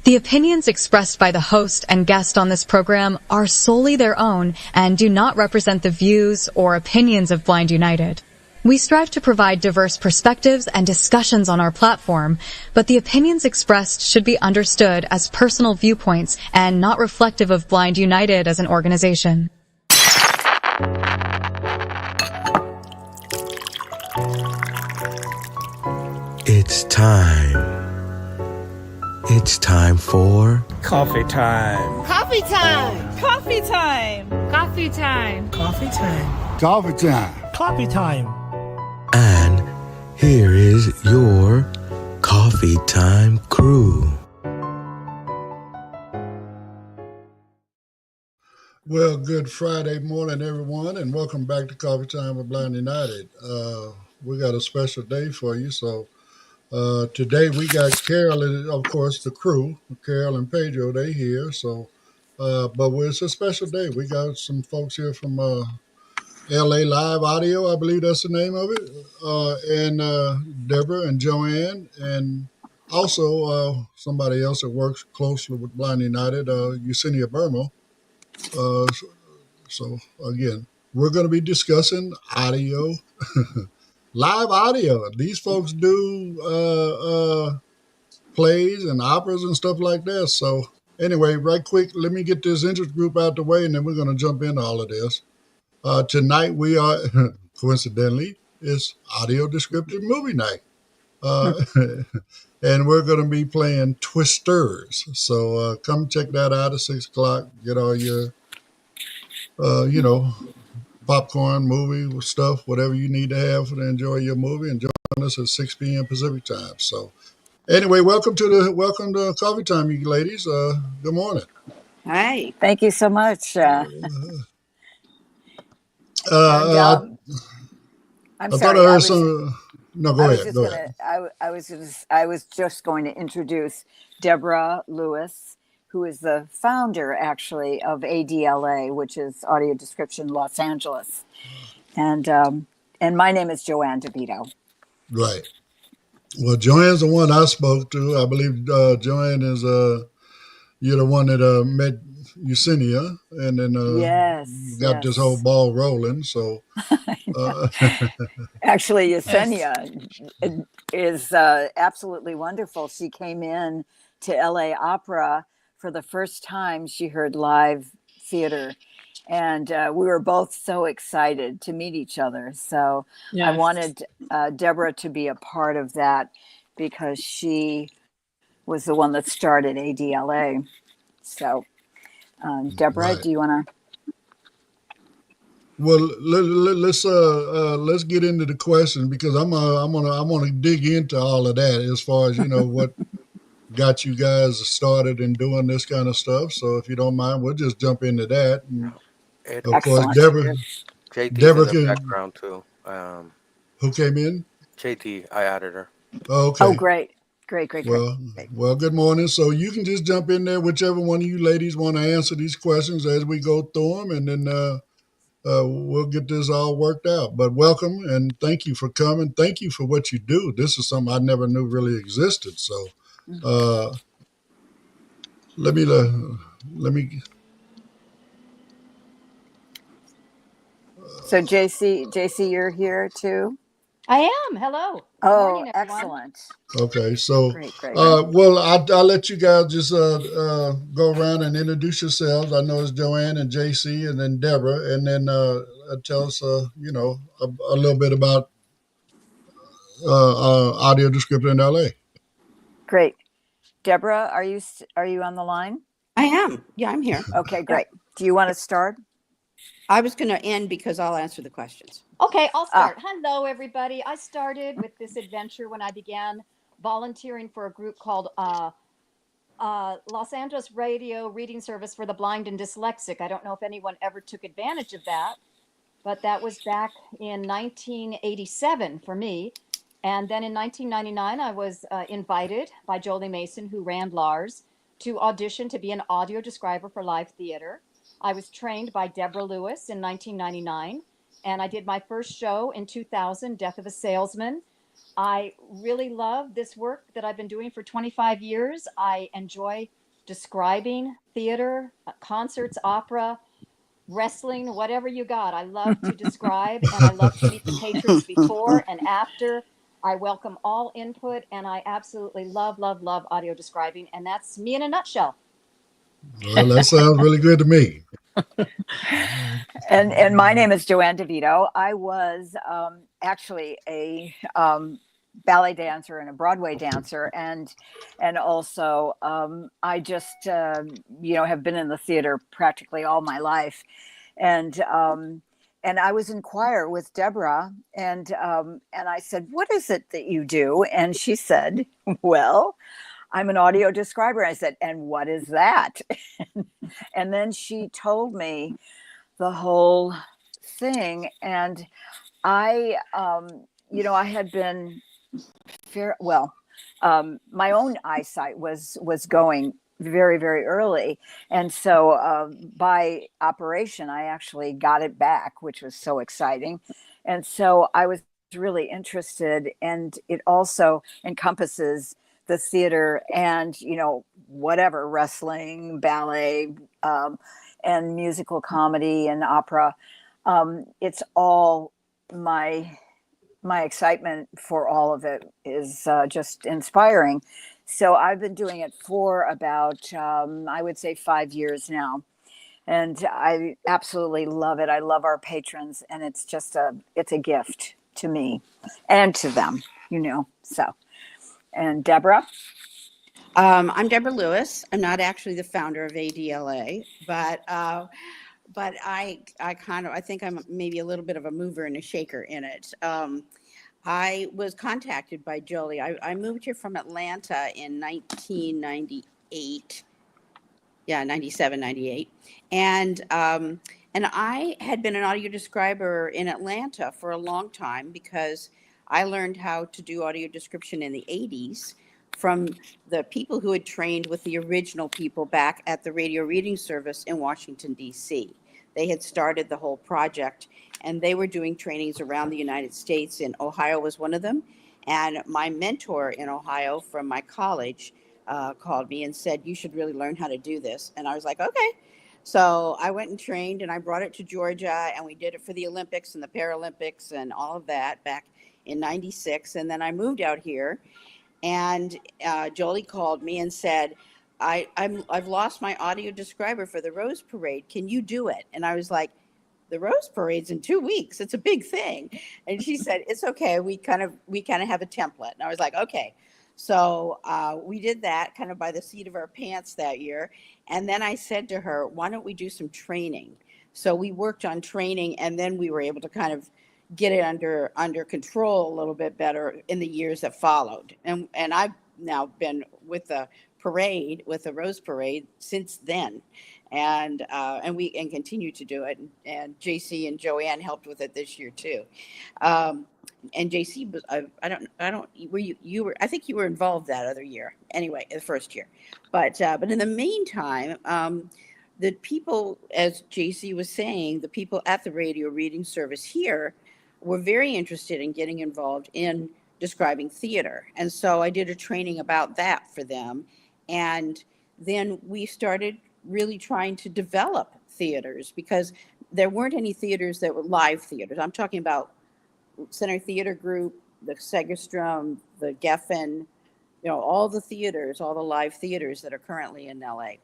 The opinions expressed by the host and guest on this program are solely their own and do not represent the views or opinions of Blind United. We strive to provide diverse perspectives and discussions on our platform, but the opinions expressed should be understood as personal viewpoints and not reflective of Blind United as an organization. It's time. It's time for coffee time. Coffee time. Coffee time. Coffee time. Coffee time. Coffee time. Coffee time. And here is your coffee time crew. Well, good Friday morning, everyone, and welcome back to Coffee Time with Blind United. We got a special day for you, so today we got Carol and, of course, the crew. Carol and Pedro, they here. So, but it's a special day. We got some folks here from LA Live Audio, I believe that's the name of it, and Deborah and Joanne, and also somebody else that works closely with Blind United, Yesenia Burma. So again, we're going to be discussing audio. Live audio. These folks do plays and operas and stuff like that. So anyway, right quick, let me get this interest group out the way, and then we're going to jump into all of this. Tonight we are, coincidentally, it's audio descriptive movie night. And we're going to be playing Twisters. So come check that out at 6 o'clock. Get all your, popcorn, movie stuff, whatever you need to have to enjoy your movie, and join us at 6 p.m. Pacific time. So anyway, welcome to Coffee Time, you ladies. Good morning. Hi. Thank you so much. I'm I'm I sorry. thought I heard some. No, go ahead. Go ahead. I was just going to introduce Deborah Lewis, who is the founder, actually, of ADLA, which is Audio Description Los Angeles, and my name is Joanne DeVito. Right. Well, Joanne's the one I spoke to. I believe Joanne is you're the one that met Yesenia, and then Yes, got this whole ball rolling. So actually, Yesenia is absolutely wonderful. She came in to LA Opera for the first time. She heard live theater, and we were both so excited to meet each other. So Yes. I wanted Deborah to be a part of that because she was the one that started ADLA. So Deborah, right. do you want to? Well, let's get into the question, because I want to dig into all of that as far as what got you guys started in doing this kind of stuff. So if you don't mind, we'll just jump into that. And of course, Excellent. Deborah JT's in the can. background too. Who came in? JT, I added her. Oh, okay. Oh, great. Well, good morning. So you can just jump in there, whichever one of you ladies want to answer these questions as we go through them, and then we'll get this all worked out. But welcome, and thank you for coming. Thank you for what you do. This is something I never knew really existed. So let me. So JC, you're here too. I am. Hello. Good Oh, morning, everyone. excellent. Okay, so Great. well, I'll let you guys just go around and introduce yourselves. I know it's Joanne and JC, and then Deborah, and then tell us, a little bit about audio descriptor in LA. Great. Deborah, are you on the line? I am. Yeah, I'm here. Okay, great. Do you want to start? I was going to end because I'll answer the questions. Okay, I'll start. Hello, everybody. I started with this adventure when I began volunteering for a group called Los Angeles Radio Reading Service for the Blind and Dyslexic. I don't know if anyone ever took advantage of that, but that was back in 1987 for me. And then in 1999, I was invited by Jolie Mason, who ran Lars, to audition to be an audio describer for live theater. I was trained by Deborah Lewis in 1999, and I did my first show in 2000, Death of a Salesman. I really love this work that I've been doing for 25 years. I enjoy describing theater, concerts, opera, wrestling, whatever you got. I love to describe and I love to meet the patrons before and after. I welcome all input and I absolutely love, love, love audio describing. And that's me in a nutshell. Well, that sounds really good to me. And my name is Joanne DeVito. I was actually a ballet dancer and a Broadway dancer, and also I just have been in the theater practically all my life, and I was in choir with Deborah, and I said, "What is it that you do?" And she said, "Well, I'm an audio describer." I said, "And what is that?" And then she told me the whole thing, and I I had been my own eyesight was going very, very early, and so by operation I actually got it back, which was so exciting. And so I was really interested, and it also encompasses the theater and whatever, wrestling, ballet, and musical comedy and opera. It's all my excitement for all of it is just inspiring. So I've been doing it for about, I would say, 5 years now. And I absolutely love it. I love our patrons, and it's just it's a gift to me and to them, so. And Deborah? I'm Deborah Lewis. I'm not actually the founder of ADLA, but I think I'm maybe a little bit of a mover and a shaker in it. I was contacted by Jolie. I moved here from Atlanta in 1998. Yeah, 97, 98. And I had been an audio describer in Atlanta for a long time because I learned how to do audio description in the 80s from the people who had trained with the original people back at the radio reading service in Washington, D.C. They had started the whole project, and they were doing trainings around the United States, and Ohio was one of them. And my mentor in Ohio from my college called me and said, "You should really learn how to do this." And I was like, "Okay." So I went and trained, and I brought it to Georgia, and we did it for the Olympics and the Paralympics and all of that back in 96. And then I moved out here, and Jolie called me and said, I've lost my audio describer for the Rose Parade. Can you do it?" And I was like, "The Rose Parade's in 2 weeks. It's a big thing." And she said, "It's okay. We kind of have a template." And I was like, "Okay." So we did that kind of by the seat of our pants that year. And then I said to her, "Why don't we do some training?" So we worked on training, and then we were able to kind of get it under control a little bit better in the years that followed. And I've now been with the Rose Parade since then, and we continue to do it. And JC and Joanne helped with it this year too. And JC was, I don't were you were, I think you were involved that other year anyway, the first year, but in the meantime, the people, as JC was saying, the people at the radio reading service here were very interested in getting involved in describing theater. And so I did a training about that for them. And then we started really trying to develop theaters, because there weren't any theaters that were live theaters. I'm talking about Center Theater Group, the Segerstrom, the Geffen, all the theaters, all the live theaters that are currently in LA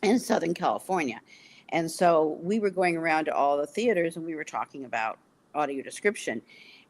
and Southern California. And so we were going around to all the theaters, and we were talking about audio description.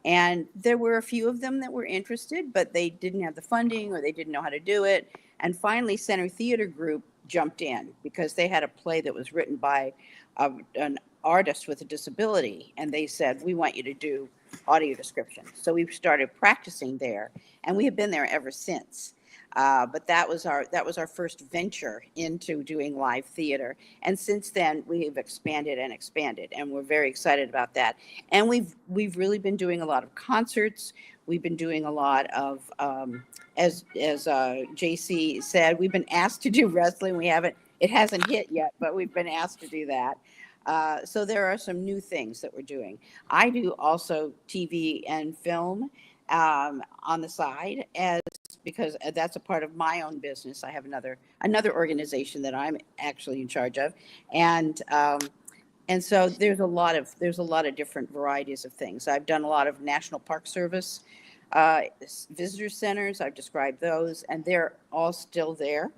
And there were a few of them that were interested, but they didn't have the funding or they didn't know how to do it. And finally, Center Theater Group jumped in because they had a play that was written by an artist with a disability. And they said, "We want you to do audio description." So we started practicing there, and we have been there ever since. But that was our first venture into doing live theater. And since then, we have expanded and expanded, and we're very excited about that. And we've really been doing a lot of concerts. We've been doing a lot of, as JC said, we've been asked to do wrestling. It hasn't hit yet, but we've been asked to do that. So there are some new things that we're doing. I do also TV and film, on the side, as because that's a part of my own business. I have another organization that I'm actually in charge of, and so there's a lot of different varieties of things. I've done a lot of National Park Service visitor centers. I've described those, and they're all still there.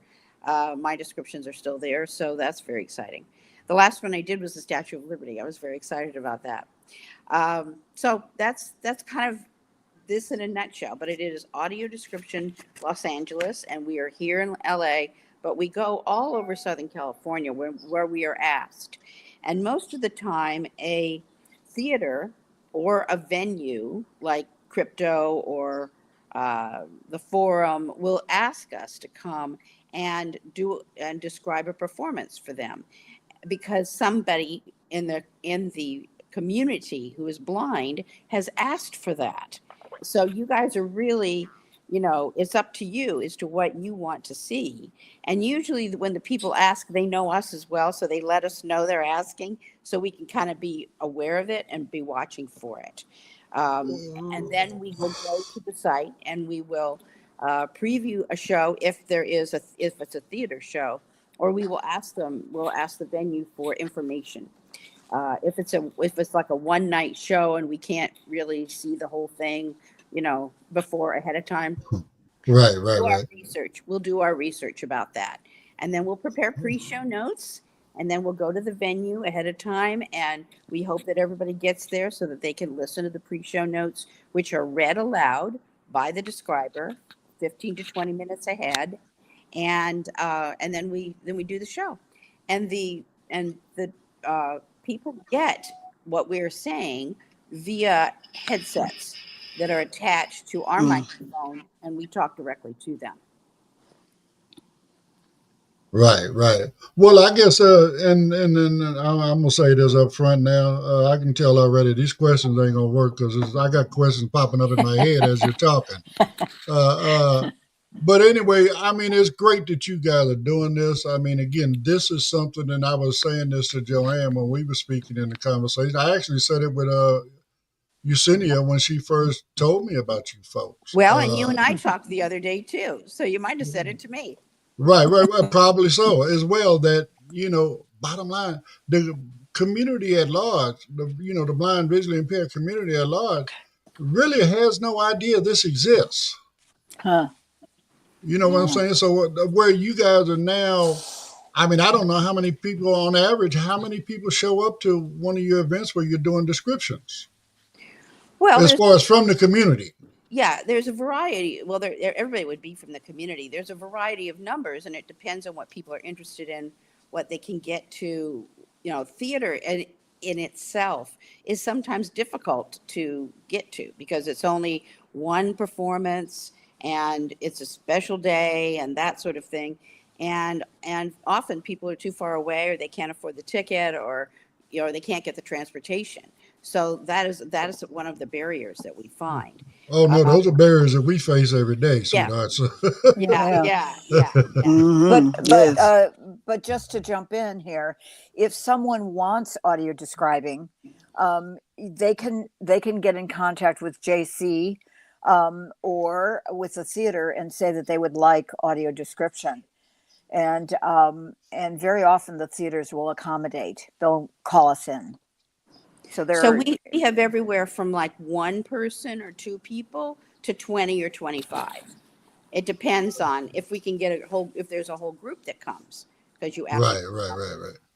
My descriptions are still there, so that's very exciting. The last one I did was the Statue of Liberty. I was very excited about that. So that's kind of this in a nutshell, but it is Audio Description Los Angeles, and we are here in LA, but we go all over Southern California where we are asked. And most of the time, a theater or a venue like Crypto or the Forum will ask us to come and describe a performance for them, because somebody in the community who is blind has asked for that. So you guys are really, it's up to you as to what you want to see. And usually when the people ask, they know us as well, so they let us know they're asking, so we can kind of be aware of it and be watching for it. And then we will go to the site and we will preview a show if it's a theater show, or we'll ask the venue for information. If it's like a one night show and we can't really see the whole thing, before ahead of time, Right, do our right. research. We'll do our research about that, and then we'll prepare pre-show notes, and then we'll go to the venue ahead of time, and we hope that everybody gets there so that they can listen to the pre-show notes, which are read aloud by the describer, 15 to 20 minutes ahead, and then we do the show, and the people get what we're saying via headsets that are attached to our microphone, and we talk directly to them. Right. Well, I guess, and I'm gonna say this up front now. I can tell already these questions ain't gonna work because I got questions popping up in my head as you're talking. But anyway, I mean, it's great that you guys are doing this. I mean, again, this is something, and I was saying this to Joanne when we were speaking in the conversation. I actually said it with Yesenia when she first told me about you folks. Well, and you and I talked the other day too, so you might have said it to me. Right, probably so as well. That bottom line, the community at large, the blind, visually impaired community at large, really has no idea this exists. Huh. You know what I'm saying? So where you guys are now, I mean, I don't know how many people on average, how many people show up to one of your events where you're doing descriptions, Well, as far as from the community. Yeah, there's a variety. Well, everybody would be from the community. There's a variety of numbers, and it depends on what people are interested in, what they can get to. Theater in itself is sometimes difficult to get to because it's only one performance and it's a special day and that sort of thing. And often people are too far away, or they can't afford the ticket, or they can't get the transportation. So that is one of the barriers that we find. Oh no, those are barriers that we face every day, sweetheart. So. Yeah. But just to jump in here, if someone wants audio describing, they can get in contact with JC or with the theater and say that they would like audio description. And very often the theaters will accommodate. They'll call us in. So we have everywhere from like one person or two people to 20 or 25. It depends on if we can get if there's a whole group that comes, because you ask. Right.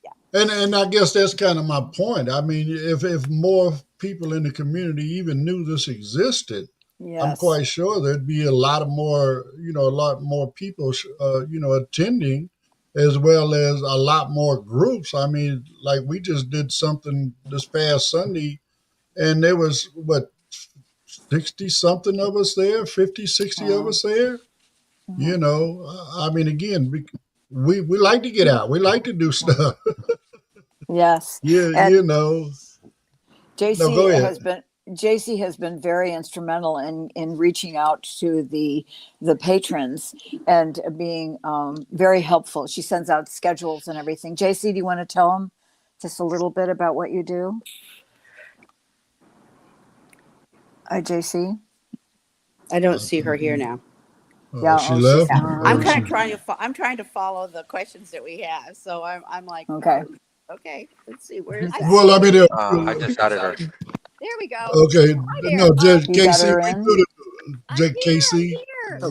Yeah. And I guess that's kind of my point. I mean, if more people in the community even knew this existed, yes, I'm quite sure there'd be a lot more people, attending, as well as a lot more groups. I mean, like we just did something this past Sunday, and there was 60 something of us there, 50, 60 of us there. I mean, again, we like to get out. We like to do stuff. Yes. Yeah, JC has been very instrumental in reaching out to the patrons and being very helpful. She sends out schedules and everything. JC, do you want to tell them just a little bit about what you do? JC? I don't see her here now. Yeah, She she's left. Yeah, gone. I'm Or kind she? of I'm trying to follow the questions that we have. So I'm like, Okay. oh, okay, let's see, where is I that? Well, I see mean, her. I just added her. There we go. okay, Hi there. no, You got Casey, her we in? do the I'm here. I'm Casey. here.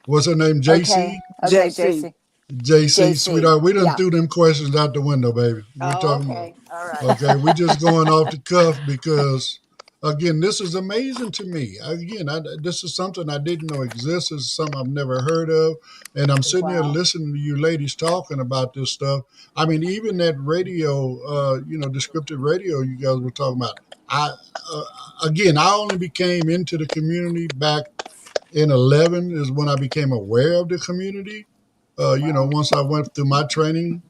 What's her name? Okay. JC. Okay, JC. JC. JC, JC. sweetheart. We done Yeah. threw them questions out the window, baby. We're Oh, talking about. okay, all right. Okay, we just going off the cuff because, again, this is amazing to me. Again, this is something I didn't know exists. This is something I've never heard of, and I'm sitting there Wow. listening to you ladies talking about this stuff. I mean, even that radio, descriptive radio you guys were talking about. I uh, again, I only became into the community back in 11 is when I became aware of the community. Wow. Once I went through my training.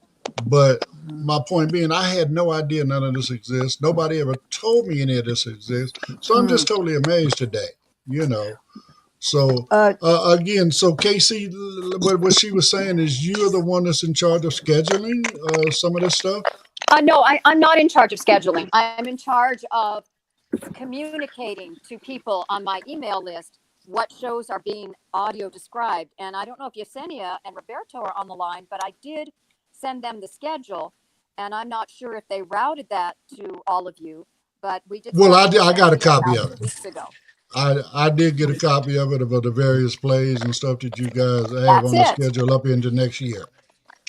But Mhm. my point being, I had no idea none of this exists. Nobody ever told me any of this exists. So I'm Hmm. just totally amazed today, you know. So Uh, again, so Casey, what she was saying is you're the one that's in charge of scheduling some of this stuff. No, I'm not in charge of scheduling. I'm in charge of communicating to people on my email list what shows are being audio described. And I don't know if Yesenia and Roberto are on the line, but I did send them the schedule. And I'm not sure if they routed that to all of you, but we did Well, send I, them the I got a schedule copy about of 2 it. weeks ago. I did get a copy of it about the various plays and stuff that you guys have That's on the it. schedule up into next year.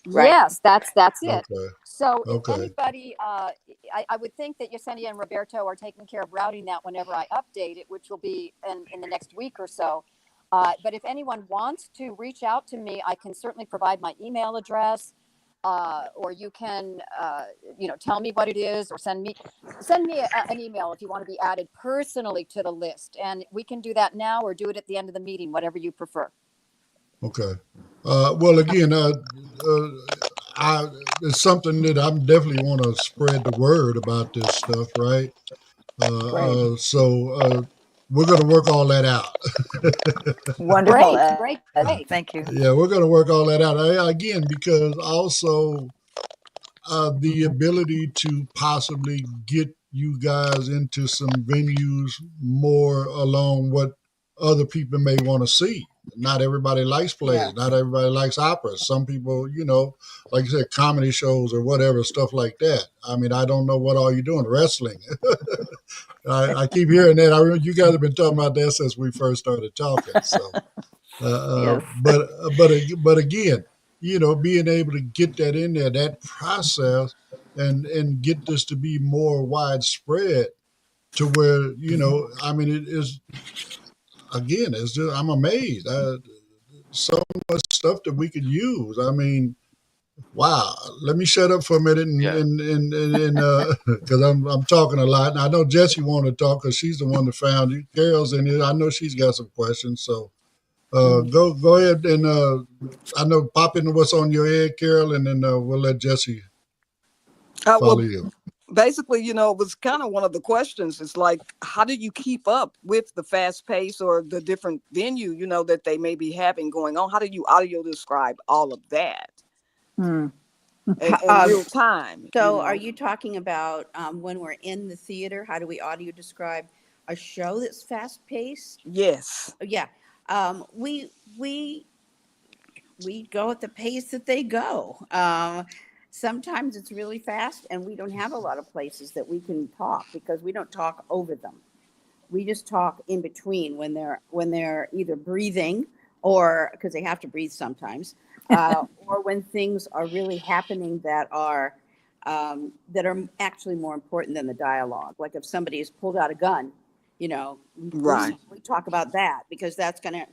Right. Yes, that's it. Okay. So if Okay. anybody, I would think that Yesenia and Roberto are taking care of routing that whenever I update it, which will be in the next week or so. But if anyone wants to reach out to me, I can certainly provide my email address, or you can, tell me what it is, or send me an email if you want to be added personally to the list, and we can do that now or do it at the end of the meeting, whatever you prefer. Okay. Well, again, I it's something that I'm definitely want to spread the word about this stuff, right? great. We're going to work all that out. Wonderful, Great, Ed. great, great. Thank you. Yeah, we're going to work all that out again because also the ability to possibly get you guys into some venues more along what other people may want to see. Not everybody likes Yeah. plays. Not everybody likes operas. Some people, like you said, comedy shows or whatever, stuff like that. I mean, I don't know what all you're doing. Wrestling. I keep hearing that. You guys have been talking about that since we first started talking. So, Yes. but again, being able to get that in there, that process, and get this to be more widespread to where I mean, it is again. It's just I'm amazed. So much stuff that we could use. I mean, wow. Let me shut up for a minute Yeah. and because I'm talking a lot. And I know Jessie wanted to talk because she's the one that found you. Carol's in here. I know she's got some questions. So Mhm. go ahead and I know pop into what's on your head, Carol, and then we'll let Jessie follow Well, you. basically, it was kind of one of the questions. It's like, how do you keep up with the fast pace or the different venue, that they may be having going on? How do you audio describe all of that Hmm. in real time, So are you talking about when we're in the theater? How do we audio describe a show that's fast paced? Yes. Yeah. We go at the pace that they go. Sometimes it's really fast, and we don't have a lot of places that we can talk because we don't talk over them. We just talk in between when they're either breathing or because they have to breathe sometimes, or when things are really happening that are actually more important than the dialogue. Like if somebody has pulled out a gun, Right. we talk about that because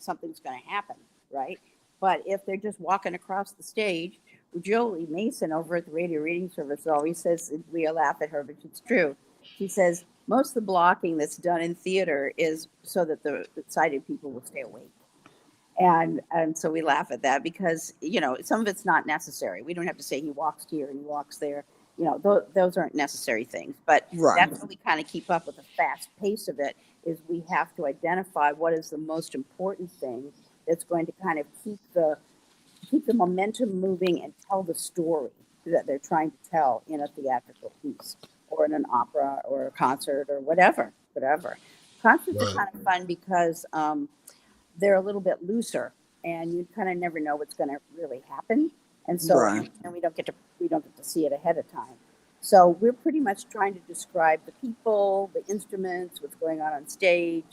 something's gonna happen, right? But if they're just walking across the stage, Jolie Mason over at the Radio Reading Service always says, we laugh at her, but it's true. She says most of the blocking that's done in theater is so that the sighted people will stay awake. And so we laugh at that because some of it's not necessary. We don't have to say he walks here and he walks there. Those aren't necessary things. But Right. that's how we kind of keep up with the fast pace of it. Is we have to identify what is the most important thing that's going to kind of keep the momentum moving and tell the story that they're trying to tell in a theatrical piece or in an opera or a concert or whatever. Concerts are Right. kind of fun because they're a little bit looser, and you kind of never know what's going to really happen, and so Right. and we don't get to see it ahead of time. So we're pretty much trying to describe the people, the instruments, what's going on stage.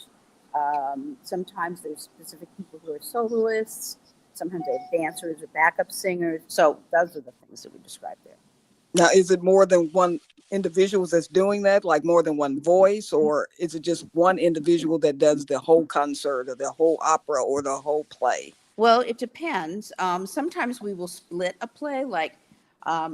Sometimes there's specific people who are soloists. Sometimes they have dancers or backup singers. So those are the things that we describe there. Now, is it more than one individuals that's doing that, like more than one voice, or is it just one individual that does the whole concert or the whole opera or the whole play? Well, it depends. Sometimes we will split a play. Like,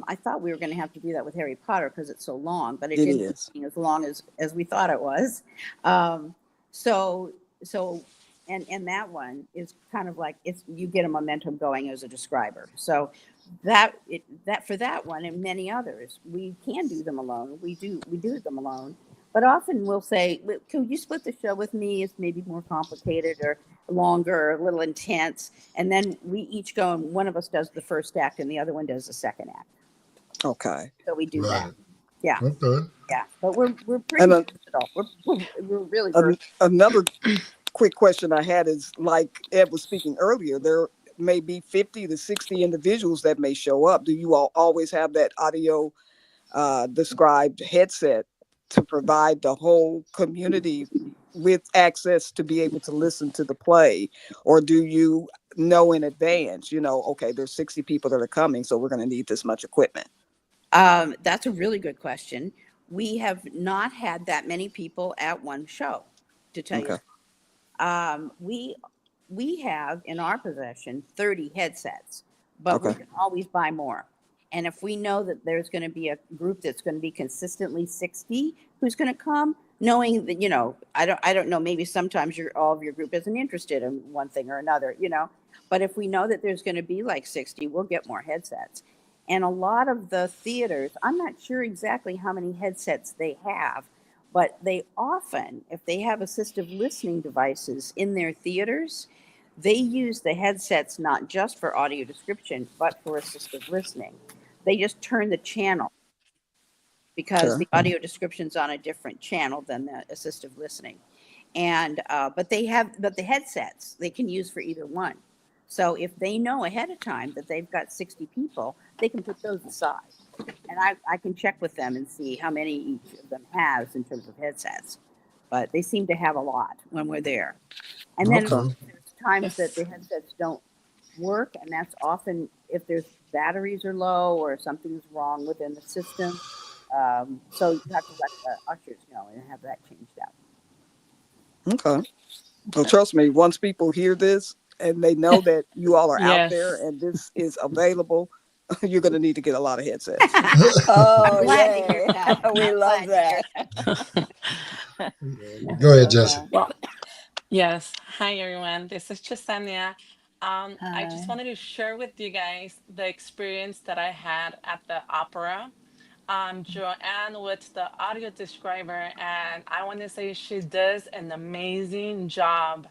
I thought we were going to have to do that with Harry Potter because it's so long, but it It didn't end up is. being as long as we thought it was. Um, so so, and that one is kind of like it's you get a momentum going as a describer. So that for that one and many others, we can do them alone. We do them alone. But often we'll say, "Can you split the show with me? It's maybe more complicated or longer, or a little intense." And then we each go and one of us does the first act and the other one does the second act. Okay. So we do that. Right. Yeah, Okay. yeah. But we're pretty And versatile. We're really an, versatile. another quick question I had is, like Ed was speaking earlier, there may be 50 to 60 individuals that may show up. Do you all always have that audio described headset to provide the whole community with access to be able to listen to the play? Or do you know in advance, okay, there's 60 people that are coming, so we're going to need this much equipment? That's a really good question. We have not had that many people at one show, to tell you. Okay. We have in our possession 30 headsets, but we Okay. can always buy more. And if we know that there's going to be a group that's going to be consistently 60 who's going to come, knowing that I don't know, maybe sometimes all of your group isn't interested in one thing or another. But if we know that there's going to be like 60, we'll get more headsets. And a lot of the theaters, I'm not sure exactly how many headsets they have, but they often, if they have assistive listening devices in their theaters, they use the headsets not just for audio description, but for assistive listening. They just turn the channel because Okay. the audio description's on a different channel than the assistive listening. And but the headsets they can use for either one. So if they know ahead of time that they've got 60 people, they can put those aside. And I can check with them and see how many each of them has in terms of headsets. But they seem to have a lot when we're there. And then Okay. there's times that Yes. the headsets don't work, and that's often if there's batteries are low or something's wrong within the system. So you have to let the ushers know and have that changed out. Okay. Well, trust me, once people hear this and they know that you all are out there Yes. and this is available, you're going to need to get a lot of headsets. I'm Oh, glad to hear yay. that. We I'm love glad to hear that. that. Go ahead, Love Jesse. that. Well, yes. Hi, everyone. This is Chisania. I just Hi. wanted to share with you guys the experience that I had at the opera. Joanne was the audio describer, and I want to say she does an amazing job.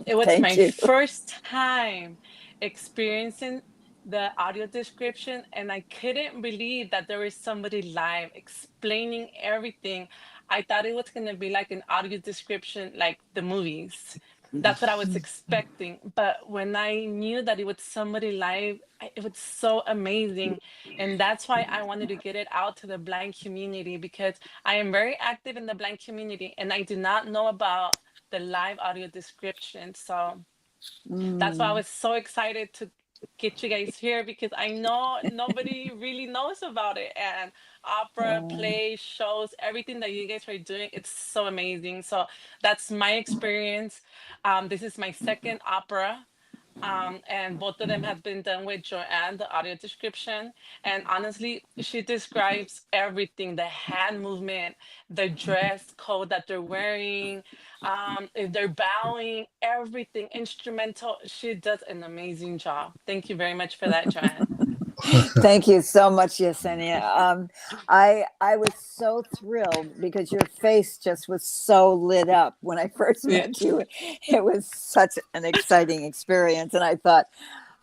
It was Thank my you. first time experiencing the audio description, and I couldn't believe that there was somebody live explaining everything. I thought it was going to be like an audio description, like the movies. That's what I was expecting. But when I knew that it was somebody live, it was so amazing. And that's why I wanted to get it out to the blind community because I am very active in the blind community and I did not know about the live audio description. So that's why I Mm, was so excited to get you guys here because I know nobody really knows about it. And opera, uh, plays, shows, everything that you guys are doing, it's so amazing. So that's my experience. This is my second opera. And both of them have been done with Joanne, the audio description. And honestly, she describes everything, the hand movement, the dress code that they're wearing, if they're bowing, everything instrumental. She does an amazing job. Thank you very much for that, Joanne. Thank you so much, Yesenia. I was so thrilled because your face just was so lit up when I first Yeah. met you. It was such an exciting experience, and I thought,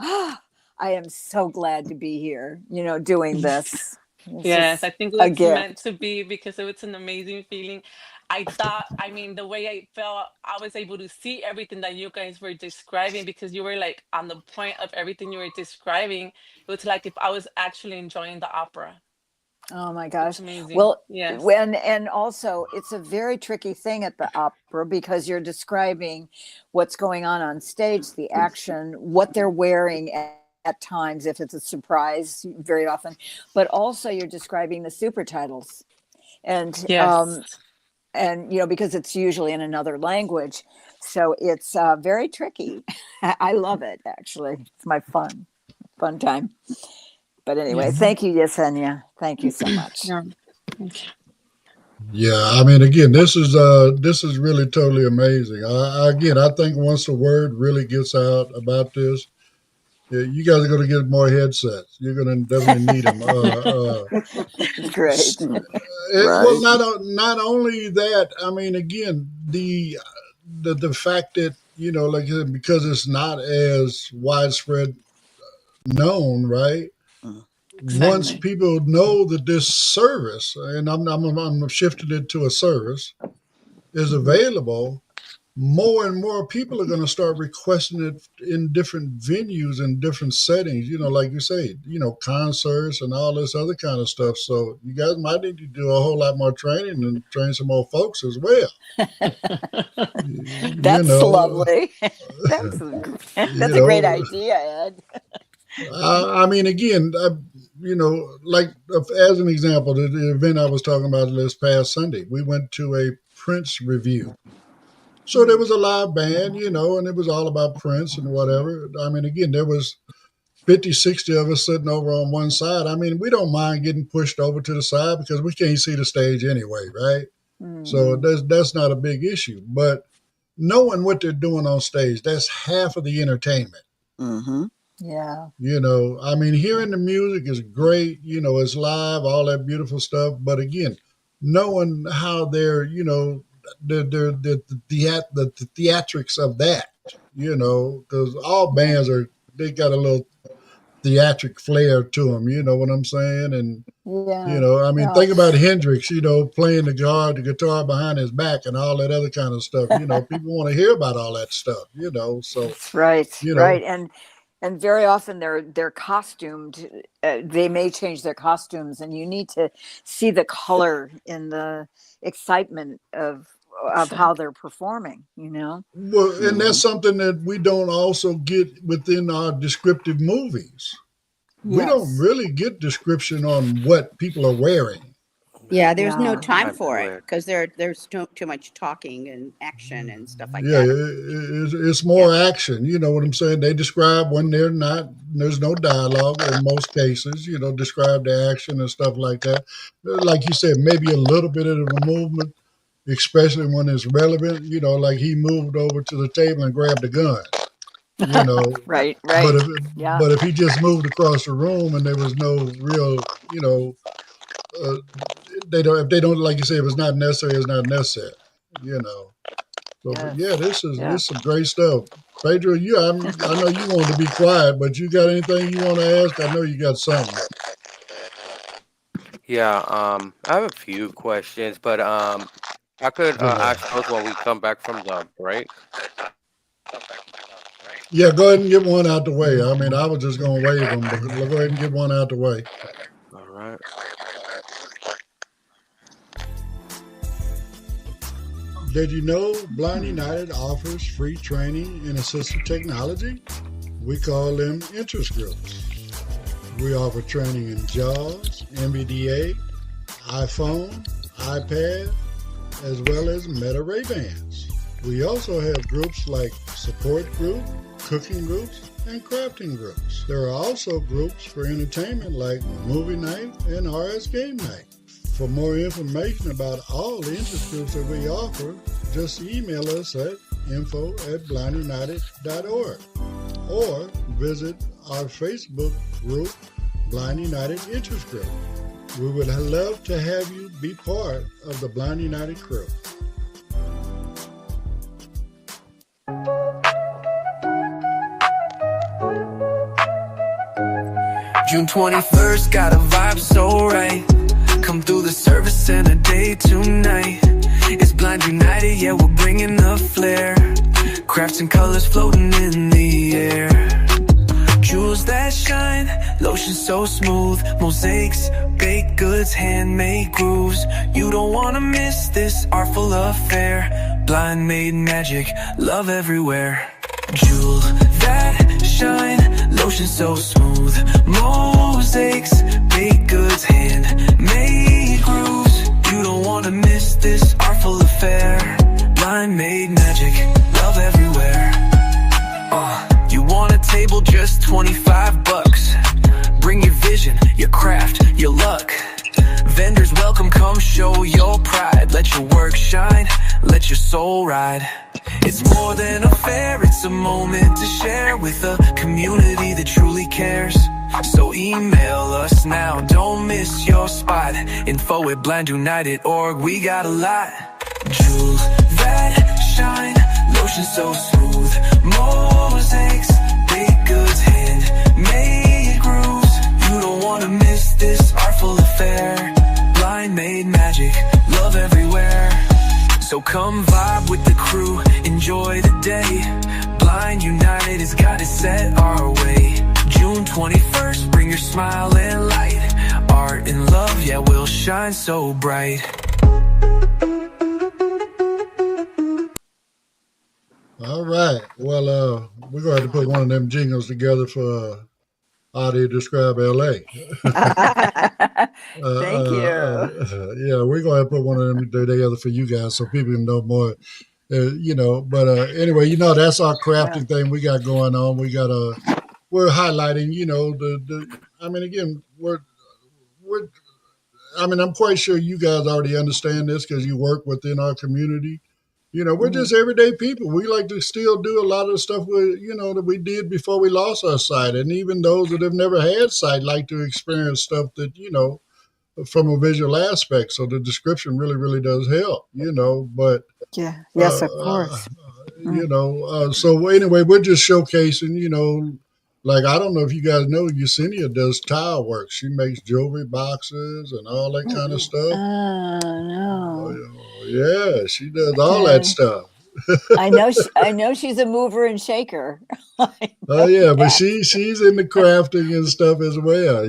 ah, I am so glad to be here. Doing this. It's Yes, just I think a it's meant gift. to be because it was an amazing feeling. I thought, I mean, the way I felt, I was able to see everything that you guys were describing because you were like on the point of everything you were describing. It was like if I was actually enjoying the opera. Oh my It's gosh. amazing. Well, Yes. when and also it's a very tricky thing at the opera because you're describing what's going on stage, the action, what they're wearing at times if it's a surprise very often, but also you're describing the super titles. And Yes. because it's usually in another language. So it's very tricky. I love it actually. It's my fun time. But anyway, Yes. thank you, Yesenia. Thank you so much. Yeah. Okay. Yeah, I mean, again, this is really totally amazing. I think once the word really gets out about this, yeah, you guys are going to get more headsets. You're going to definitely need them. Great. Well, Right. not only that. I mean, again, the fact that like I said, because it's not as widespread known, right? Mm. Once Exactly. people know that this service, and I'm shifting it to a service, is Mhm. available, more and more people are going to start requesting it in different venues and different settings. Like you say, concerts and all this other kind of stuff. So you guys might need to do a whole lot more training and train some more folks as well. You That's know, lovely. That's you a great know. idea, Ed. I mean, again, like as an example, the event I was talking about this past Sunday, we went to a Prince review. So there Mm. was a live band, and it was all about Prince and whatever. I mean, again, there was 50, 60 of us sitting over on one side. I mean, we don't mind getting pushed over to the side because we can't see the stage anyway, right? So Mm. that's not a big issue. But knowing what they're doing on stage, that's half of the entertainment. Mm-hmm. Yeah. I mean, hearing the music is great. It's live, all that beautiful stuff. But again, knowing how the theatrics of that, because all Yeah. bands they got a little theatric flair to them. You know what I'm saying? And Yeah. I mean, Yeah. think about Hendrix. Playing the guitar behind his back and all that other kind of stuff. People want to hear about all that stuff. So That's right. you know, Right. And very often they're costumed. They may change their costumes, and you need to see the color in the excitement of how Exactly. they're performing. well, and that's Mm-hmm. something that we don't also get within our descriptive movies. We don't Yes. really get description on what people are wearing. Yeah, there's no Yeah. time I'm for too it weird. because there's too much talking and action and stuff like Yeah, that. it's Yeah. more action. You know what I'm saying? They describe when there's no dialogue in most cases, describe the action and stuff like that. Like you said, maybe a little bit of a movement, especially when it's relevant, like he moved over to the table and grabbed a gun, you know. Right. But Right. if Yeah. but if he just moved across the room and there was no real, uh, they don't if they don't like you say if it's not necessary, it's not necessary, you know. So, but yeah, Yes. Yeah. this is some great stuff. Pedro, I know you wanted to be quiet, but you got anything you want to ask? I know you got something. Yeah. I have a few questions, but I could Go ahead. ask those when we come back from the break. Yeah, go ahead and get one out the way. I mean, I was just gonna wave them, but go ahead and get one out the way. All right. Did you know Blind United offers free training in assistive technology? We call them interest groups. We offer training in JAWS, NVDA, iPhone, iPad, as well as Meta Ray Bans. We also have groups like support group, cooking groups, and crafting groups. There are also groups for entertainment like movie night and RS game night. For more information about all the interest groups that we offer, just email us at info@blindunited.org or visit our Facebook group, Blind United Interest Group. We would love to have you be part of the Blind United crew. June 21st, got a vibe so right. Come through the service in a day tonight. It's united, yeah, we're bringing the flair. Crafts and colors floating in the air. Jewels that shine, lotion so smooth. Mosaics, baked goods, handmade grooves. You don't wanna miss this artful affair. Blind made magic, love everywhere. Jewel that shine, lotion so smooth. Mosaics, baked goods, handmade grooves. You don't wanna miss this artful affair. Blind made magic, love everywhere. You want a table, just 25 bucks. Bring your vision, your craft, your luck. Vendors welcome, come show your pride. Let your work shine, let your soul ride. It's more than a fair, it's a moment to share with a community that truly cares. So email us now, don't miss your spot. info@blindunited.org, we got a lot. Jewels that shine, lotion so smooth. Mosaics, baked goods, handmade grooves. You don't wanna miss this artful affair. Blind made magic, love everywhere. So come vibe with the crew, enjoy the day. Blind United has got it set our way. June 21st, bring your smile and light. Art and love, yeah, we'll shine so bright. All right. Well, we're going to have to put one of them jingles together for Audio Describe LA. Thank you. Yeah, we're going to put one of them together for you guys so people can know more. But anyway, that's our crafting thing we got going on. We're highlighting, I mean, again, I'm quite sure you guys already understand this because you work within our community. We're just everyday people. We like to still do a lot of the stuff that we did before we lost our sight. And even those that have never had sight like to experience stuff that, from a visual aspect. So the description really, really does help, but, Yeah. uh, Yes, of uh, course. Mm. so anyway, we're just showcasing, like, I don't know if you guys know, Yesenia does tile work. She makes jewelry boxes and all that kind of stuff. No. Yeah, she does all that Okay. stuff. I know she's a mover and shaker. I Oh know yeah, but that. she's in the crafting and stuff as well,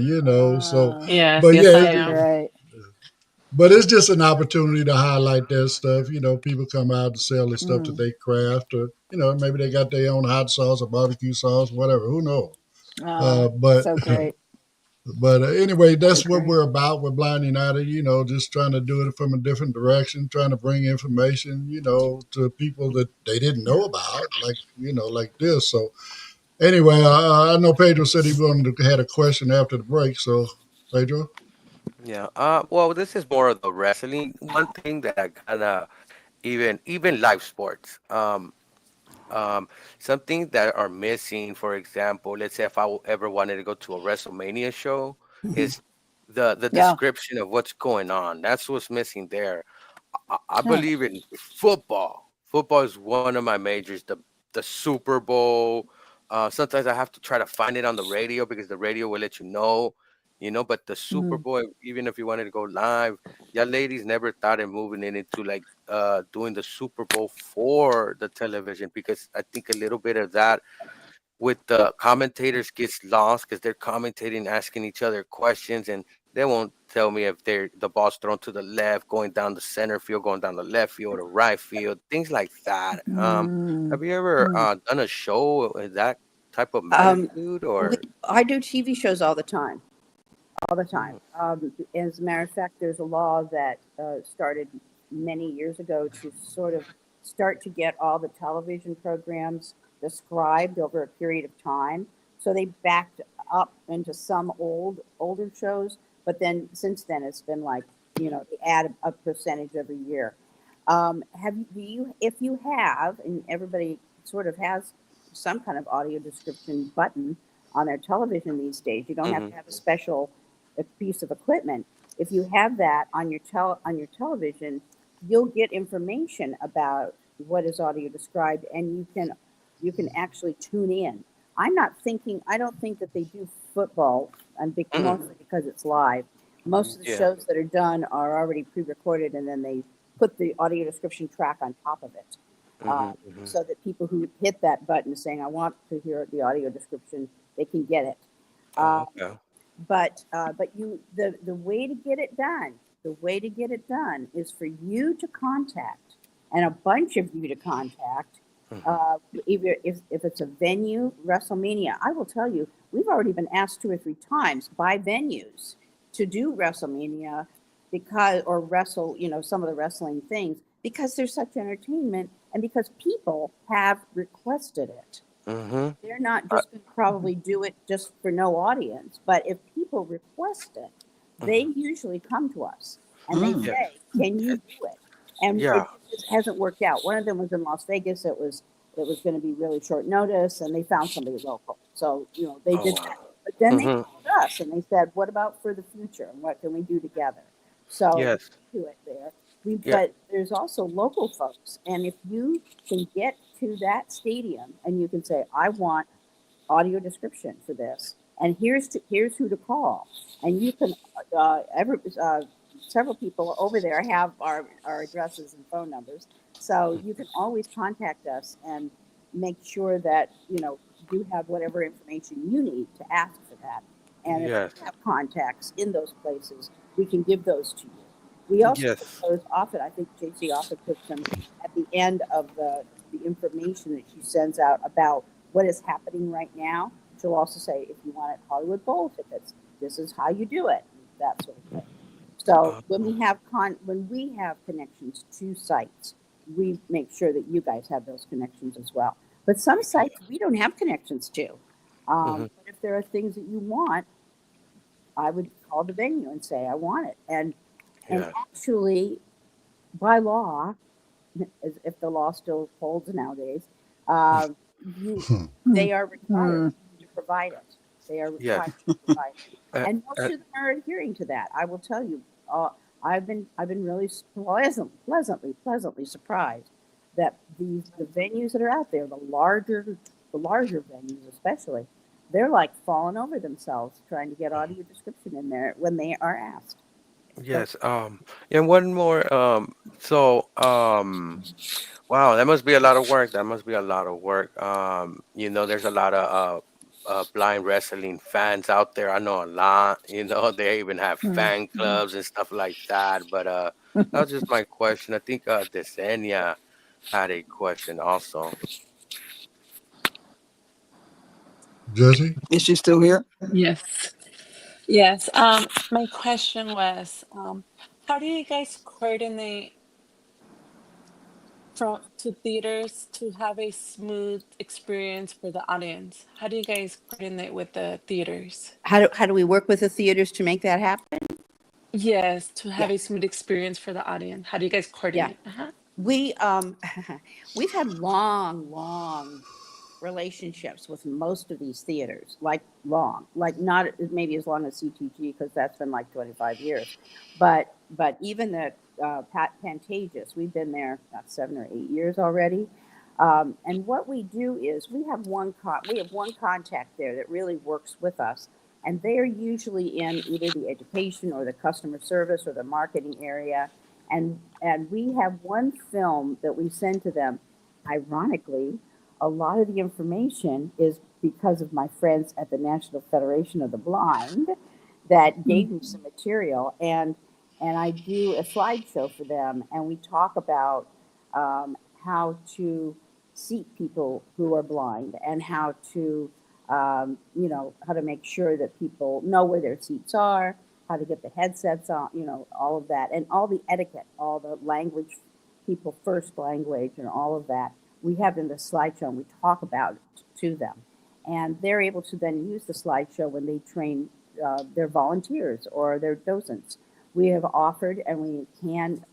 So, Yes, but yes, yeah, I That's am. great. but it's just an opportunity to highlight that stuff. People come out to sell the stuff that Mm. they craft, or maybe they got their own hot sauce or barbecue sauce, whatever. Who knows? But So great. but anyway, So that's what great. we're about with Blind United. Just trying to do it from a different direction, trying to bring information, to people that they didn't know about, like this. So anyway, I know Pedro said he wanted to had a question after the break. So, Pedro. Yeah. Well, this is more of the wrestling. One thing that I kind of even live sports. Um, Something that are missing. For example, let's say if ever wanted to go to a WrestleMania show, is the Yeah. description of what's going on. That's what's missing there. I Yeah. believe in football. Football is one of my majors. The Super Bowl. Sometimes I have to try to find it on the radio because the radio will let you know, But the Super Mm. Bowl, even if you wanted to go live, yeah, ladies never thought of moving it into like doing the Super Bowl for the television because I think a little bit of that with the commentators gets lost because they're commentating, asking each other questions, and they won't tell me if the ball's thrown to the left, going down the center field, going down the left field or right field, things like that. Mm. Have you ever Mm. done a show in that type of Um, magnitude or? I do TV shows all the time. All the time. Mm, As a matter of fact, there's a law that started many years ago to sort of start to get all the television programs described over a period of time. So they backed up into some older shows, but then since then it's been like they add a percentage every year. If you have, and everybody sort of has some kind of audio description button on their television these days. You don't have mhm, to have a piece of equipment. If you have that on on your television, you'll get information about what is audio described, and you can actually tune in. I don't think that they do football, and mm, mostly because it's live. Most of the yeah. shows that are done are already pre-recorded, and then they put the audio description track on top of it, Mm-hmm, mm-hmm. so that people who hit that button saying, I want to hear the audio description, they can get it. Oh, Um, okay. but the way to get it done, the way to get it done is for you to contact, and a bunch of you to contact, Mm-hmm. either if it's a venue, WrestleMania. I will tell you, we've already been asked 2 or 3 times by venues to do WrestleMania, because, or wrestle, some of the wrestling things, because there's such entertainment and because people have requested it. Mm-hmm. They're not Uh, just going to probably do it just for no audience, but if people request it, they mhm. usually come to us and they Mm. Yes. say, "Can you do it?" And Yeah. it just hasn't worked out. One of them was in Las Vegas. It was going to be really short notice, and they found somebody local, so they Oh did wow. that. But then they Mm-hmm. called us and they said, "What about for the future? And what can we do together?" So Yes. we do it there. We Yeah. But there's also local folks, and if you can get to that stadium and you can say, "I want audio description for this, and here's who to call," and you can several people over there have our addresses and phone numbers, so you can always contact us and make sure that you have whatever information you need to ask for that. And if Yes. we have contacts in those places, we can give those to you. We also put Yes. those often. I think JC often puts them at the end of the information that she sends out about what is happening right now. She'll also say, if you want it Hollywood Bowl tickets, this is how you do it, that sort of thing. So Uh, when we have connections to sites, we make sure that you guys have those connections as well. But some sites we don't have connections to. mhm. But if there are things that you want, I would call the venue and say I want it. And Yeah. actually, by law, as if the law still holds nowadays, uh, you they are required Hmm. to provide it. They are Yes. required to provide it, Uh, and most uh, of them are adhering to that. I will tell you, I've been really pleasantly surprised that the venues that are out there, the larger venues especially, they're like falling over themselves trying to get audio description in there when they are asked. So yes. And one more. Wow, that must be a lot of work. That must be a lot of work. There's a lot of blind wrestling fans out there. I know a lot. They even have Hmm. fan clubs and stuff like that. But that was just my question. I think Desenia had a question also. Jesse? Is she still here? Yes. Yes. My question was, how do you guys coordinate from to theaters to have a smooth experience for the audience? How do you guys coordinate with the theaters? how do we work with the theaters to make that happen? Yes, to Yeah, have a smooth experience for the audience. How do you guys yeah. coordinate? Uh-huh. We we've had long relationships with most of these theaters, like long, like not maybe as long as CTG because that's been like 25 years, but even the Pantages, we've been there about 7 or 8 years already. And what we do is we have one contact there that really works with us, and they are usually in either the education or the customer service or the marketing area, and we have one film that we send to them. Ironically, a lot of the information is because of my friends at the National Federation of the Blind that Hmm. gave me some material, and I do a slideshow for them, and we talk about how to seat people who are blind and how to make sure that people know where their seats are, how to get the headsets on, all of that, and all the etiquette, all the language, people first language, and all of that. We have in the slideshow, and we talk about it to them, and they're able to then use the slideshow when they train their volunteers or their docents. We have offered, and we can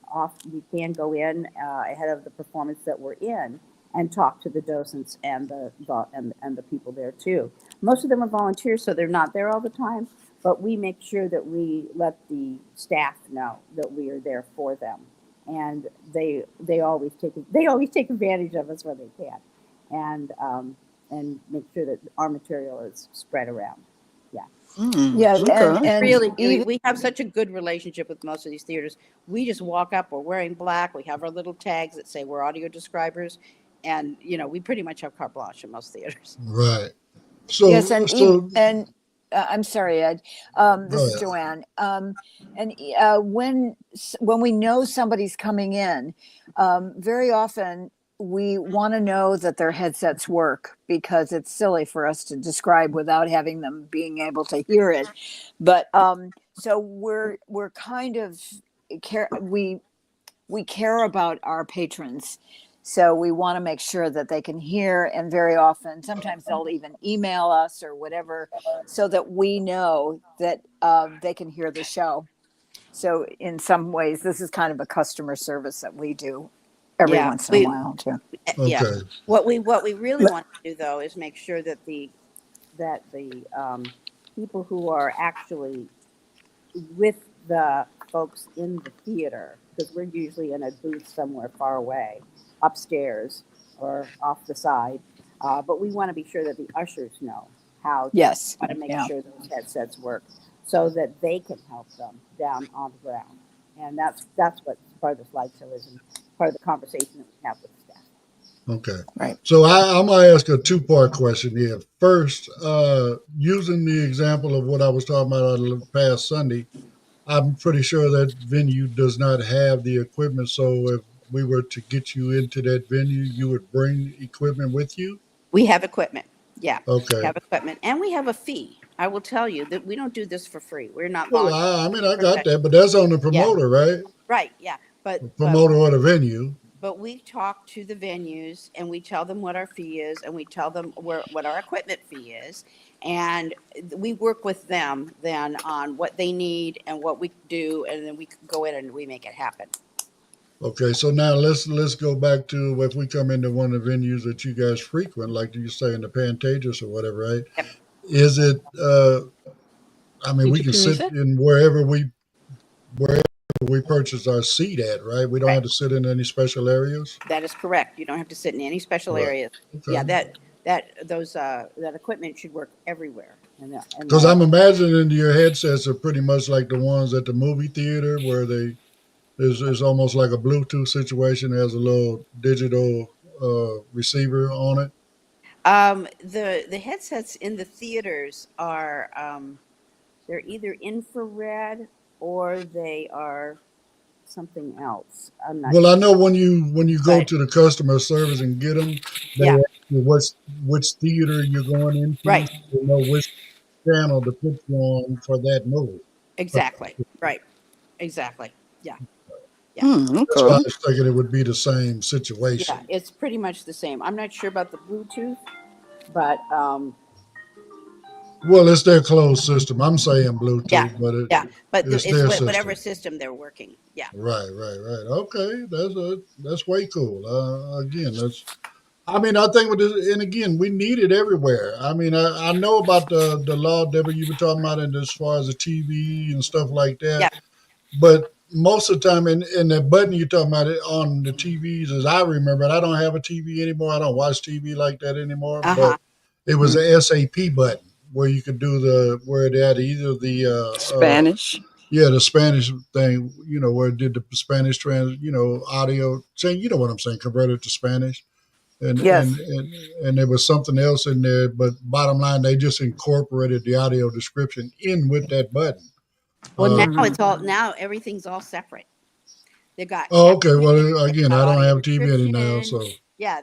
go in ahead of the performance that we're in and talk to the docents and the people there too. Most of them are volunteers, so they're not there all the time, but we make sure that we let the staff know that we are there for them, and they always take advantage of us when they can, and make sure that our material is spread around. Yeah. Yeah, Okay. and Really, I mean, even we have such a good relationship with most of these theaters. We just walk up, we're wearing black, we have our little tags that say we're audio describers, and we pretty much have carte blanche in most theaters. Right. yes, So so and I'm sorry, Ed. This go is ahead. Joanne. And when we know somebody's coming in, very often we want to know that their headsets work because it's silly for us to describe without having them being able to hear it. But so we're kind of care we care about our patrons. So we want to make sure that they can hear, and very often, sometimes they'll even email us or whatever, so that we know that they can hear the show. So in some ways, this is kind of a customer service that we do every Yeah, once in a while too. yeah. Okay. What we really want to do though is make sure that the people who are actually with the folks in the theater, because we're usually in a booth somewhere far away, upstairs or off the side. But we want to be sure that the ushers know Yes. how to make Yeah. sure those headsets work, so that they can help them down on the ground. And that's what part of this live show is, and part of the conversation that we have with the staff. Okay. Right. So I'm going to ask a two-part question here. First, using the example of what I was talking about on the past Sunday, I'm pretty sure that venue does not have the equipment. So if we were to get you into that venue, you would bring equipment with you? We have equipment. Yeah, we Okay. have equipment, and we have a fee. I will tell you that we don't do this for free. We're not Well, voluntary I mean, I got professionals. that, but that's on the Yeah, promoter, right? right. Yeah, The but promoter or the venue. but we talk to the venues and we tell them what our fee is, and we tell them what our equipment fee is, and we work with them then on what they need and what we do, and then we go in and we make it happen. Okay, so now let's go back to if we come into one of the venues that you guys frequent, like you say in the Pantages or whatever, right? Yep. Is it? I mean, we can sit in wherever we purchase our seat at, right? We don't have Correct. to sit in any special areas. That is correct. You don't have to sit in any special Right. areas. Yeah, Okay. that equipment should work everywhere. Because I'm imagining your headsets are pretty much like the ones at the movie theater, where is almost like a Bluetooth situation. It has a little digital receiver on it. The headsets in the theaters are they're either infrared or they are something else. I'm not Well, I sure. know when you go Right. to the customer service and get them, they Yeah. ask you which theater you're going into, Right. so you know which channel to put you on for that movie. Exactly. Right. Exactly. Yeah. Yeah. That's why I Okay. was thinking it would be the same Yeah. situation. It's pretty much the same. I'm not sure about the Bluetooth, but Well, it's their closed system. I'm saying yeah. Bluetooth, but Yeah. But it's it's their whatever system. system they're working. Yeah. Right, right, right. Okay, that's way cool. Again, that's. I mean, I think with this, and again, we need it everywhere. I mean, I know about the law, Deborah, you were talking about it as far as the TV and stuff like that. Yeah. But most of the time, and the button you're talking about it on the TVs, as I remember it, I don't have a TV anymore. I don't watch TV like that anymore. Uh But huh. it was a SAP button where you could do where it had either Spanish. yeah, the Spanish thing, where it did the Spanish audio saying, you know what I'm saying, converted to Spanish. And, and Yes. and and there was something else in there, but bottom line, they just incorporated the audio description in with that button. Well, now Uh, Hmm. everything's all separate. They've got oh, okay. captioning, Well, they've again, got I don't audio have TV any now, description. so Yeah,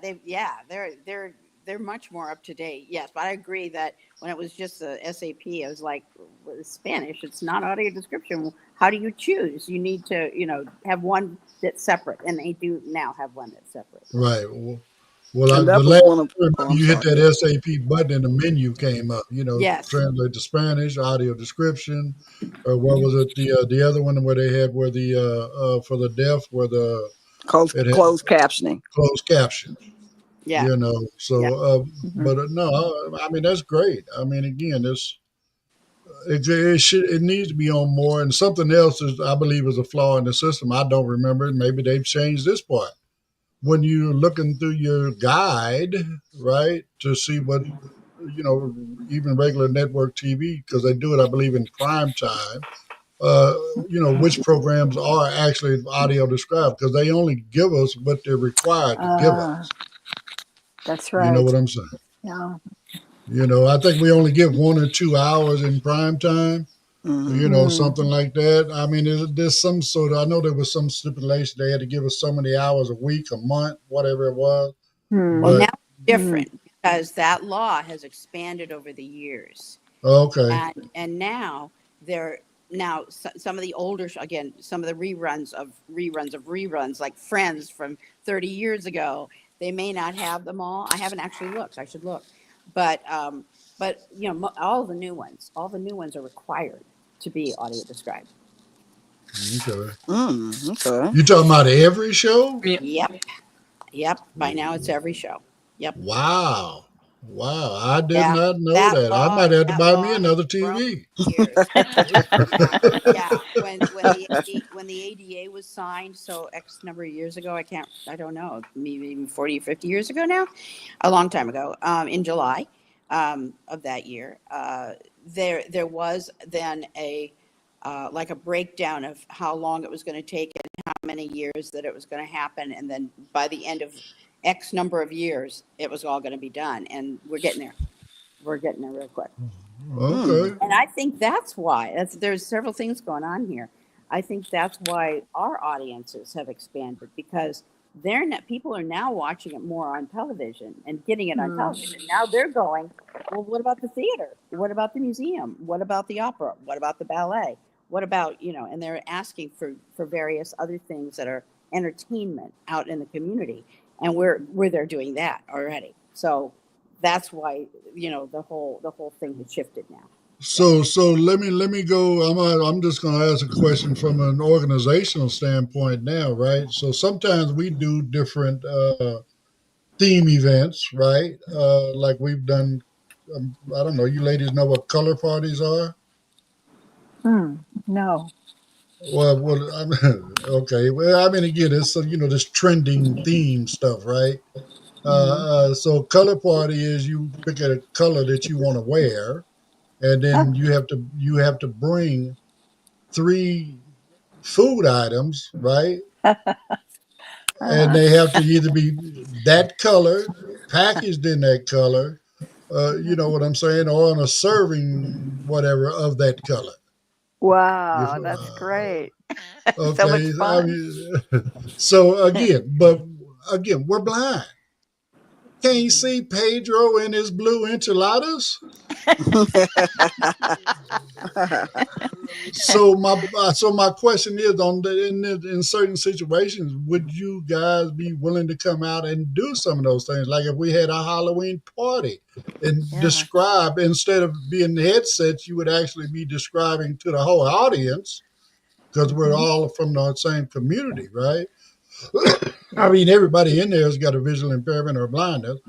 they're much more up to date. Yes, but I agree that when it was just the SAP, I was like, well, it's Spanish. It's not audio description. How do you choose? You need to, have one that's separate, and they do now have one that's separate. right. Well, And the that was last one of. time Oh, I'm you hit sorry. that SAP button and the menu came up, Yes. translate to Spanish, audio description, or what was it? The other one where they had where the for the deaf where it had Closed captioning. closed caption. Yeah. Yeah. So, Hmm. but no, I mean that's great. I mean, again, it needs to be on more. And something else is, I believe, is a flaw in the system. I don't remember it. Maybe they've changed this part. When you're looking through your guide, right, to see what even regular network TV, because they do it, I believe, in prime time. Uh, which programs are actually audio described, because they only give us what they're required to give Uh, us. that's You know right. what I'm saying? Yeah. I think we only give 1 or 2 hours in prime time. Mm-hmm. Something like that. I mean, there's some sort of, I know there was some stipulation they had to give us so many hours a week, a month, whatever it was. Well, now But it's different because that law has expanded over the years. okay, And now they're now some of the older again, some of the reruns like Friends from 30 years ago, they may not have them all. I haven't actually looked. I should look. But all the new ones are required to be audio described. okay. Okay. You talking about every show? Yeah. Yep. Yep. By now it's every show. Yep. Wow, wow! I did Yeah. not know that. I might have to That buy me law has another grown TV. over the years. Yeah, when the ADA was signed, so X number of years ago, I don't know, maybe even 40 or 50 years ago now, a long time ago, in July of that year, there was then like a breakdown of how long it was going to take and how many years that it was going to happen, and then by the end of X number of years, it was all going to be done, and we're getting there. We're getting there real quick. Mm. Okay, And I think that's why there's several things going on here. I think that's why our audiences have expanded, because they're not, people are now watching it more on television and getting it on television. Now they're going, well, what about the theater? What about the museum? What about the opera? What about the ballet? What about, and they're asking for various other things that are entertainment out in the community. And we're there doing that already. So that's why, the whole thing has shifted now. Yeah. so let me go. I'm just going to ask a question from an organizational standpoint now, right? So sometimes we do different theme events, right? Like we've done. I don't know. You ladies know what color parties are? No. Well, okay. Well, I mean, again, it's this trending theme stuff, right? So color party is you pick a color that you want to wear, and then you have to bring 3 food items, right? And they have to either be that color, packaged in that color, you know what I'm saying, or on a serving whatever of that color. Wow, You, that's great. So much okay, I fun. mean, so again, we're blind. Can't you see Pedro in his blue enchiladas? So my question is, in certain situations, would you guys be willing to come out and do some of those things? Like if we had a Halloween party and Yeah. describe, instead of being headsets, you would actually be describing to the whole audience, because we're all from the same community, right? I mean, everybody in there has got a visual impairment or blindness,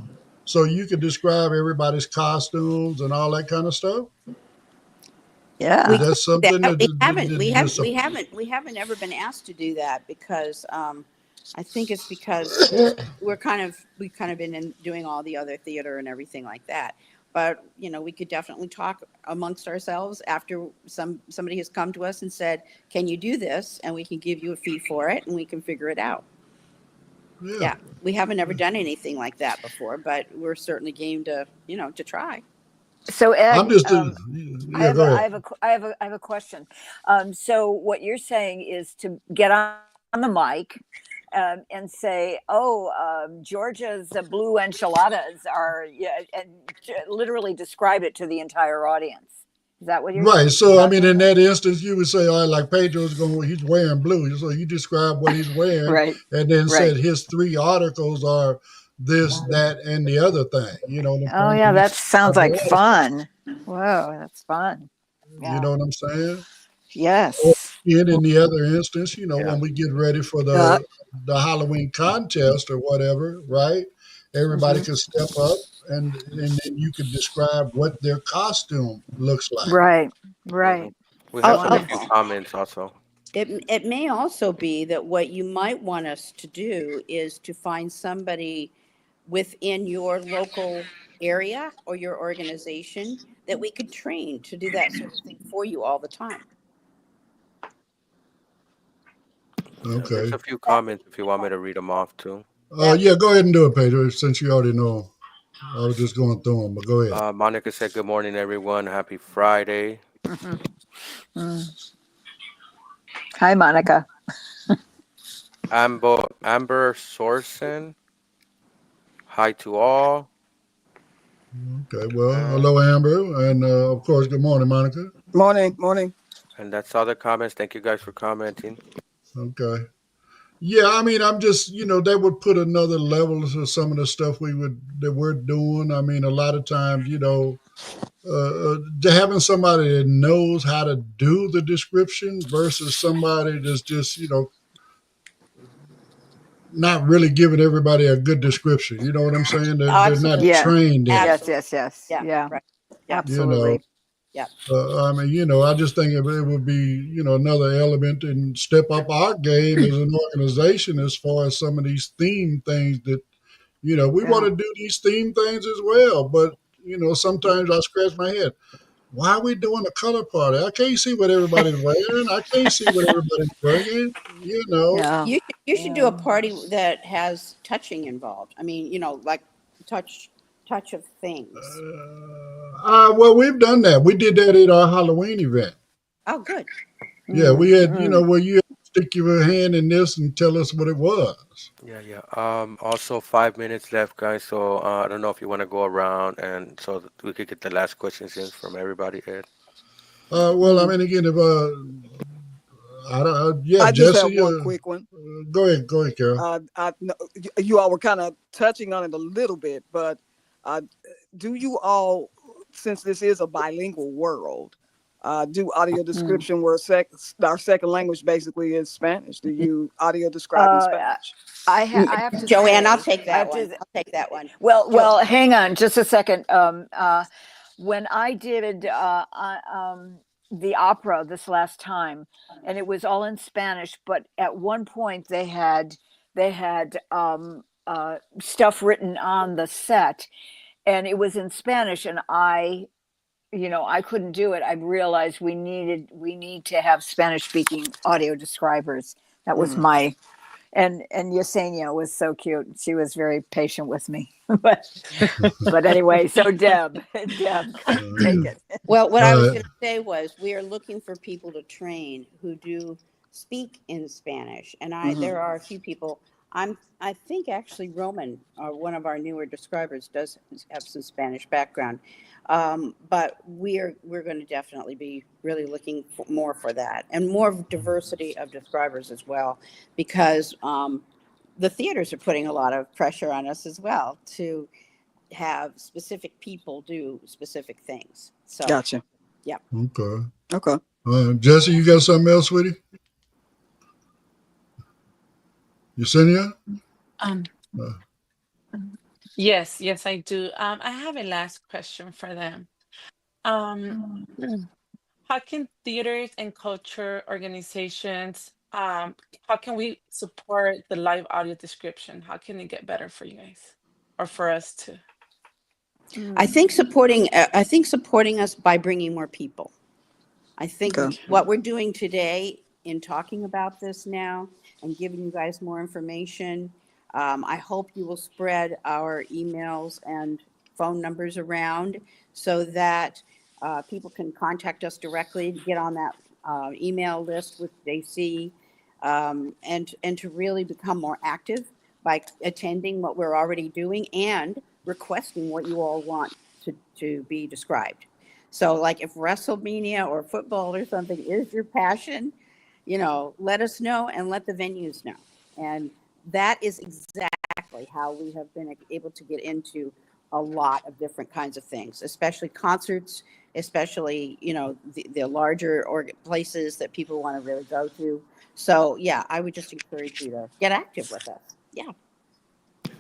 so you could describe everybody's costumes and all that kind of stuff. We Is Yeah. could that do that. something that, We haven't. We that's have. We haven't ever been asked to do that because I think it's because we've kind of been doing all the other theater and everything like that. But we could definitely talk amongst ourselves after somebody has come to us and said, "Can you do this?" And we can give you a fee for it, and we can figure it out. yeah. Yeah, we haven't ever done anything like that before, but we're certainly game to try. So I'm Ed, just, I yeah, have go a, I ahead. have a, I have a question. So what you're saying is to get on the mic and say, "Oh, Georgia's blue enchiladas are," yeah, and literally describe it to the entire audience. Is that what you're Right. So, I talking mean, in about? that instance, you would say, all right, like he's wearing blue. So you describe what he's wearing Right. and then Right. said his 3 articles are this, that, and the other thing. You know what I'm Oh saying? yeah, And you that sounds describe like all of it. fun. Whoa, that's fun. You Yeah. know what I'm saying? Or Yes. in the other instance, Yeah. when we get ready for uh, the Halloween contest or whatever, right? Everybody mhm. could step up and then you could describe what their costume looks like. Right. Hmm. Right. We have some a few Wonderful. comments also. It may also be that what you might want us to do is to find somebody within your local area or your organization that we could train to do that sort of thing for you all the time. There's Okay. a few That, comments if you want me to read them off too. that Yeah, go ahead and do it, Pedro, since you already know. I was just going through them, but go ahead. Monica said, "Good morning, everyone. Happy Friday." Hi, Monica. Amber Sorsen. Hi to all. Okay, well, Uh, hello, Amber, and of course, good morning, Monica. Morning, morning. and that's all the comments. Thank you guys for commenting. Okay. Yeah, I mean, I'm just, that would put another level to some of the stuff that we're doing. I mean, a lot of times, having somebody that knows how to do the description versus somebody that's just, not really giving everybody a good description. You know what I'm saying? They're not absolutely, Yeah. trained in it. Yes, absolutely, yes, yes. yeah, Yeah, right, yeah, You know, absolutely. yeah. I mean, I just think it would be, another element and step up our game as an organization as far as some of these theme things that, we want Yeah. to do these theme things as well. But, sometimes I scratch my head. Why are we doing a color party? I can't see what everybody's wearing. I can't see what everybody's bringing. Yeah. You should do a party that has touching involved. I mean, like touch of things. Well, we've done that. We did that at our Halloween event. Oh, good. Yeah, we had, Mm. where you stick your hand in this and tell us what it was. Yeah, yeah. Also 5 minutes left, guys. So I don't know if you want to go around and so that we could get the last questions in from everybody, Ed. Well, I mean, again, if I don't, yeah, I just have Jesse, one quick one. go ahead, Carol. I know you all were kind of touching on it a little bit, but uh, do you all, since this is a bilingual world, do audio Mm. description where our second language basically is Spanish? Do you audio describe in Uh, Spanish? I have to Joanne, I'll say, take I that have one. to. I'll take that one. Well, hang on just a second. When I did the opera this last time, and it was all in Spanish, but at one point they had stuff written on the set, and it was in Spanish, and I couldn't do it. I realized we need to have Spanish speaking audio describers. That was Mhm. my and Yesenia was so cute. She was very patient with me. but anyway, so Deb, take it. Well, what I was Uh, going to say was we are looking for people to train who do speak in Spanish, and Mhm. there are a few people. I think actually Roman, one of our newer describers, does have some Spanish background, but we're going to definitely be really looking more for that and more diversity of describers as well, because the theaters are putting a lot of pressure on us as well to have specific people do specific things. So, Gotcha. yeah. okay. Okay. Jesse, you got something else, sweetie? Yesenia? Um, Uh, yes, I do. I have a last question for them. Um, how can theaters and culture organizations, how can we support the live audio description? How can it get better for you guys or for us too? I think supporting us by bringing more people. I think Okay. Okay. what we're doing today in talking about this now and giving you guys more information, I hope you will spread our emails and phone numbers around so that people can contact us directly to get on that email list with JC, and to really become more active by attending what we're already doing and requesting what you all want to be described. So, like, if WrestleMania or football or something is your passion, let us know and let the venues know. And that is exactly how we have been able to get into a lot of different kinds of things, especially concerts, especially, the larger places that people want to really go to. So, yeah, I would just encourage you to get active with us. Yeah.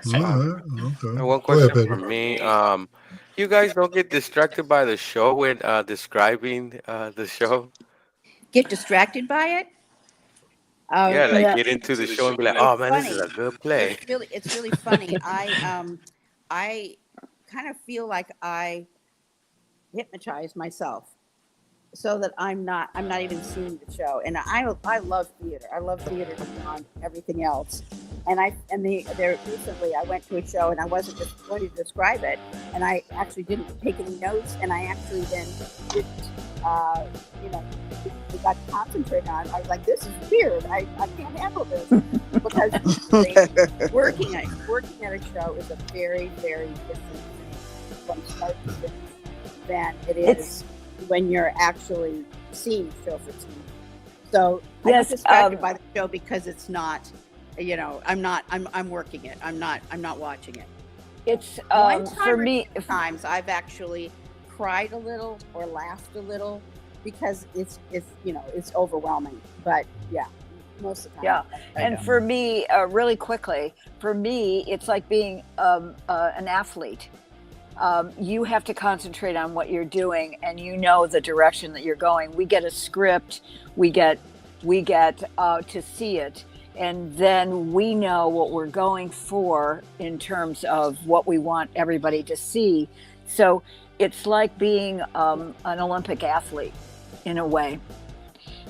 all Um, right. and Okay. one Go ahead, question for Pedro. me. You guys don't get distracted by the show when describing the show? Get distracted by it. Yeah, like Yeah. get into the show and be like, It's oh man, this is funny. a good play. It's really funny. I kind of feel like I hypnotize myself so that I'm not even seeing the show. And I love theater. I love theater beyond everything else. And there recently I went to a show and I wasn't just going to describe it, and I actually didn't take any notes, and I actually then didn't we got to concentrate on it. I was like, this is weird. I can't handle this. Because working at a show is a very, very different thing from start to finish than it is when you're actually seeing the show for TV. So I'm not distracted by the show because it's not, I'm working it. I'm not watching it. It's for me. Times I've actually cried a little or laughed a little because it's overwhelming. But yeah, most of the time. Yeah, and for me, really quickly, for me, it's like being an athlete. You have to concentrate on what you're doing, and you know the direction that you're going. We get a script, we get to see it, and then we know what we're going for in terms of what we want everybody to see. So it's like being an Olympic athlete in a way.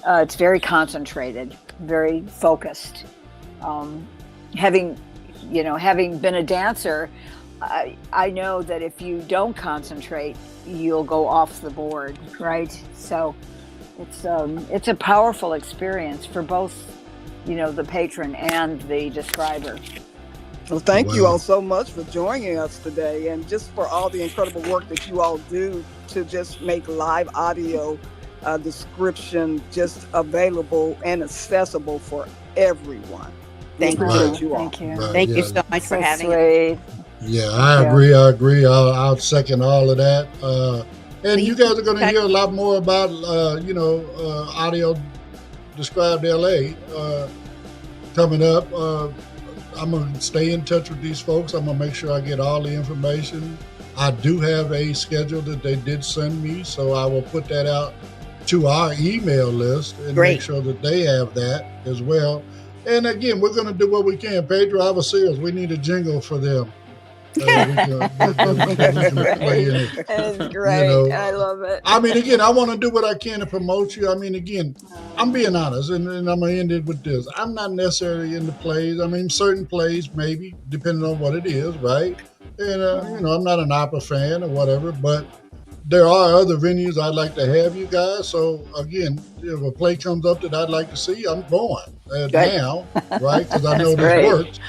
It's very concentrated, very focused. Having been a dancer, I know that if you don't concentrate, you'll go off the board, right? So it's a powerful experience for both, the patron and the describer. Well, thank you all so much for joining us today, and just for all the incredible work that you all do to just make live audio description just available and accessible for everyone. Thank you. Thank you. Thank you so much for having me. Yeah, I agree. I'll second all of that. And you guys are going to hear a lot more about, Audio Described LA coming up. I'm going to stay in touch with these folks. I'm going to make sure I get all the information. I do have a schedule that they did send me, so I will put that out to our email list and make sure that they have that as well. And again, we're going to do what we can. Pedro Avacios, we need a jingle for them. We can play in it. That's great. I love it. I mean, again, I want to do what I can to promote you. I mean, again, I'm being honest, and I'm going to end it with this. I'm not necessarily into plays. I mean, certain plays, maybe, depending on what it is, right? And, I'm not an opera fan or whatever, but there are other venues I'd like to have you guys. So, again, if a play comes up that I'd like to see, I'm going now, right? Because I know this works.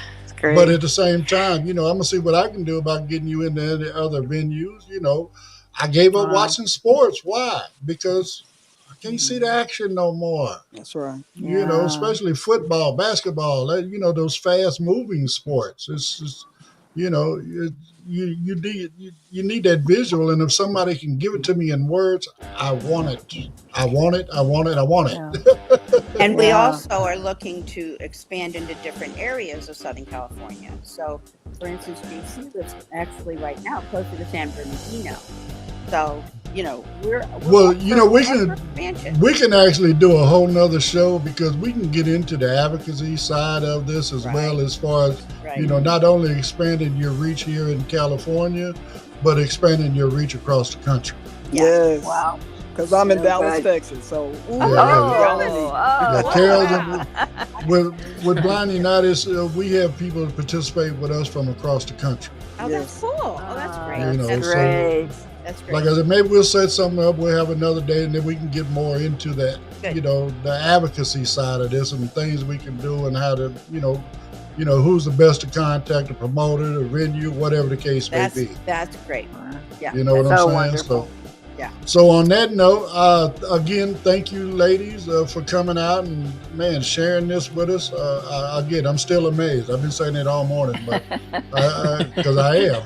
But at the same time, I'm going to see what I can do about getting you into any other venues. I gave up watching sports. Why? Because I can't see the action no more. That's right. Especially football, basketball, those fast moving sports. It's just, you need that visual. And if somebody can give it to me in words, I want it. I want it. I want it. I want it. Yeah. And we also are looking to expand into different areas of Southern California. So, for instance, JC lives actually right now closer to San Bernardino. So, we can actually do a whole nother show because we can get into the advocacy side of this as well, as far as not only expanding your reach here in California, but expanding your reach across the country. Yes. Wow. Because I'm in Dallas, Texas. So, Carol, with Blind United, we have people that participate with us from across the country. Oh, that's cool. Oh, that's great. That's great. That's great. Like I said, maybe we'll set something up. We'll have another day, and then we can get more into that, the advocacy side of this and things we can do and how to, who's the best to contact, the promoter, the venue, whatever the case may be. That's great. Yeah. You know what I'm saying? Wonderful. So on that note, again, thank you, ladies, for coming out and, sharing this with us. Again, I'm still amazed. I've been saying it all morning, but because I am.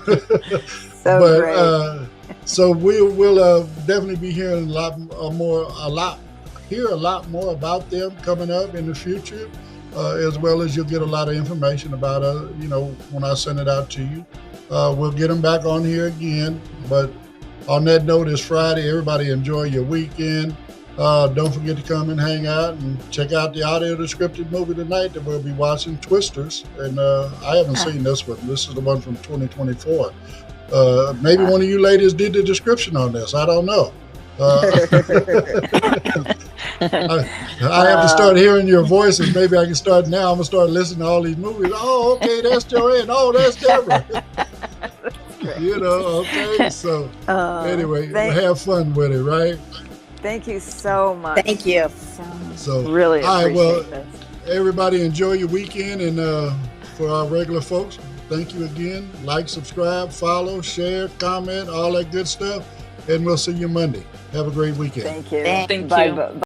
Great. So we'll definitely be hearing a lot more about them coming up in the future, as well as you'll get a lot of information about when I send it out to you. We'll get them back on here again, but. On that note, it's Friday. Everybody enjoy your weekend. Don't forget to come and hang out and check out the audio descriptive movie tonight that we'll be watching, Twisters. And I haven't seen this one. This is the one from 2024. Maybe one of you ladies did the description on this. I don't know. I have to start hearing your voices. Maybe I can start now. I'm gonna start listening to all these movies. Oh, okay, that's Joanne. Oh, that's Deborah. Okay. So anyway, have fun with it, right? Thank you so much. Thank you. So really appreciate this. this. Everybody enjoy your weekend, and for our regular folks, thank you again. Like, subscribe, follow, share, comment, all that good stuff, and we'll see you Monday. Have a great weekend. Thank you. Thank Thank Bye. you.